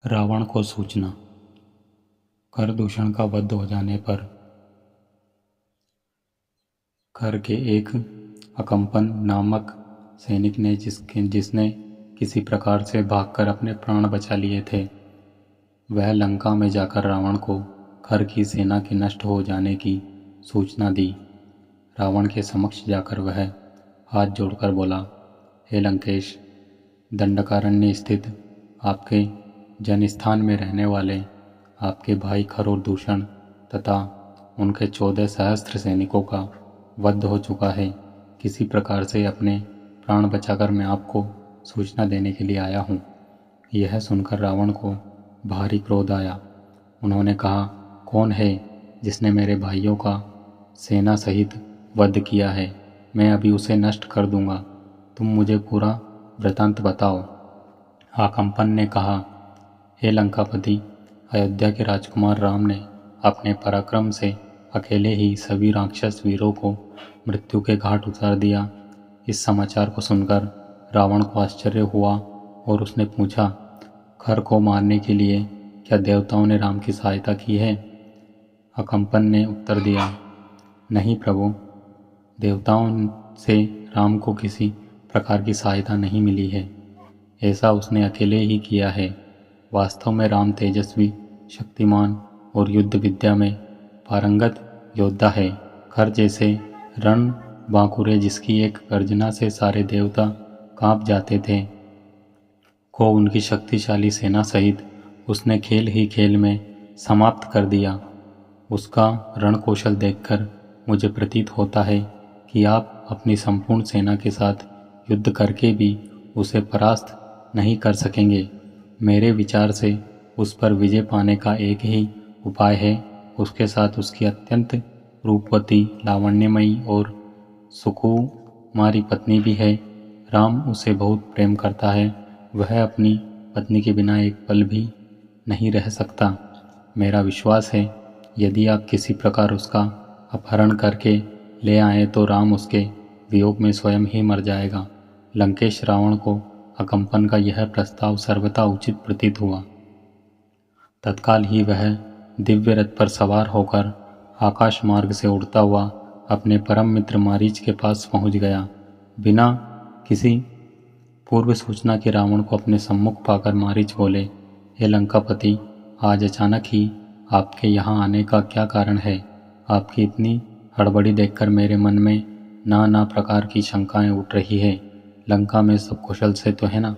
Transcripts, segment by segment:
रावण को सूचना। कर दूषण का वध हो जाने पर कर के एक अकंपन नामक सैनिक ने जिसने किसी प्रकार से भागकर अपने प्राण बचा लिए थे, वह लंका में जाकर रावण को कर की सेना के नष्ट हो जाने की सूचना दी। रावण के समक्ष जाकर वह हाथ जोड़कर बोला, हे लंकेश, दंडकारण्य स्थित आपके जनस्थान में रहने वाले आपके भाई खर और दूषण तथा उनके 14 सहस्त्र सैनिकों का वध हो चुका है। किसी प्रकार से अपने प्राण बचाकर मैं आपको सूचना देने के लिए आया हूँ। यह सुनकर रावण को भारी क्रोध आया। उन्होंने कहा, कौन है जिसने मेरे भाइयों का सेना सहित वध किया है? मैं अभी उसे नष्ट कर दूंगा। तुम मुझे पूरा वृतांत बताओ। आकंपन ने कहा, हे लंकापति, अयोध्या के राजकुमार राम ने अपने पराक्रम से अकेले ही सभी राक्षस वीरों को मृत्यु के घाट उतार दिया। इस समाचार को सुनकर रावण को आश्चर्य हुआ और उसने पूछा, खर को मारने के लिए क्या देवताओं ने राम की सहायता की है? अकंपन ने उत्तर दिया, नहीं प्रभु, देवताओं से राम को किसी प्रकार की सहायता नहीं मिली है। ऐसा उसने अकेले ही किया है। वास्तव में राम तेजस्वी, शक्तिमान और युद्ध विद्या में पारंगत योद्धा है। खर जैसे रण बांकुरे जिसकी एक गर्जना से सारे देवता कांप जाते थे, को उनकी शक्तिशाली सेना सहित उसने खेल ही खेल में समाप्त कर दिया। उसका रण कौशल देखकर मुझे प्रतीत होता है कि आप अपनी संपूर्ण सेना के साथ युद्ध करके भी उसे परास्त नहीं कर सकेंगे। मेरे विचार से उस पर विजय पाने का एक ही उपाय है। उसके साथ उसकी अत्यंत रूपवती, लावण्यमयी और सुकुमारी पत्नी भी है। राम उसे बहुत प्रेम करता है। वह अपनी पत्नी के बिना एक पल भी नहीं रह सकता। मेरा विश्वास है, यदि आप किसी प्रकार उसका अपहरण करके ले आए तो राम उसके वियोग में स्वयं ही मर जाएगा। लंकेश रावण को अकंपन का यह प्रस्ताव सर्वथा उचित प्रतीत हुआ। तत्काल ही वह दिव्य रथ पर सवार होकर आकाश मार्ग से उड़ता हुआ अपने परम मित्र मारीच के पास पहुंच गया। बिना किसी पूर्व सूचना के रावण को अपने सम्मुख पाकर मारीच बोले, हे लंकापति, आज अचानक ही आपके यहाँ आने का क्या कारण है? आपकी इतनी हड़बड़ी देखकर मेरे मन में नाना प्रकार की शंकाएं उठ रही है। लंका में सब कुशल से तो है ना?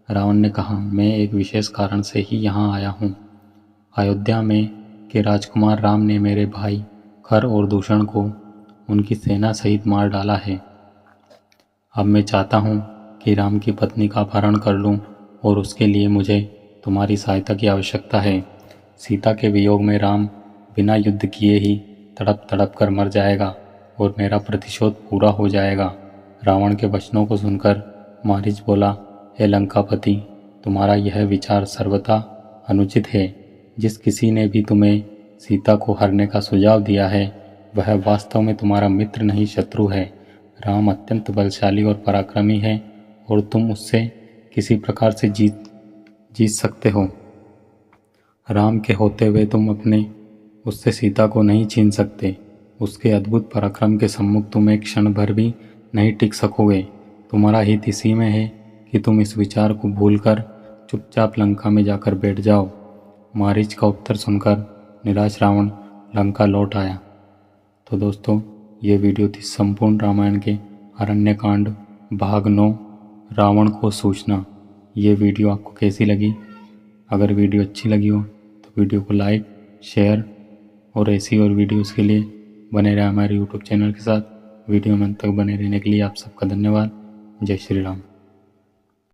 रावण ने कहा, मैं एक विशेष कारण से ही यहाँ आया हूँ। अयोध्या में के राजकुमार राम ने मेरे भाई खर और दूषण को उनकी सेना सहित मार डाला है। अब मैं चाहता हूँ कि राम की पत्नी का अपहरण कर लूँ और उसके लिए मुझे तुम्हारी सहायता की आवश्यकता है। सीता के वियोग में राम बिना युद्ध किए ही तड़प तड़प कर मर जाएगा और मेरा प्रतिशोध पूरा हो जाएगा। रावण के वचनों को सुनकर मारीच बोला, हे लंकापति, तुम्हारा यह विचार सर्वथा अनुचित है। जिस किसी ने भी तुम्हें सीता को हरने का सुझाव दिया है, वह वास्तव में तुम्हारा मित्र नहीं शत्रु है। राम अत्यंत बलशाली और पराक्रमी है और तुम उससे किसी प्रकार से जीत सकते हो। राम के होते हुए तुम अपने उससे सीता को नहीं छीन सकते। उसके अद्भुत पराक्रम के सम्मुख तुम एक क्षण भर भी नहीं टिक सकोगे। तुम्हारा हित इसी में है कि तुम इस विचार को भूलकर चुपचाप लंका में जाकर बैठ जाओ। मारीच का उत्तर सुनकर निराश रावण लंका लौट आया। तो दोस्तों, ये वीडियो थी संपूर्ण रामायण के अरण्यकांड भाग 9 रावण को सूचना। ये वीडियो आपको कैसी लगी? अगर वीडियो अच्छी लगी हो तो वीडियो को लाइक, शेयर और ऐसी और वीडियोस के लिए बने रहे हमारे यूट्यूब चैनल के साथ। वीडियो में अंत तक बने रहने के लिए आप सबका धन्यवाद। जय श्री राम।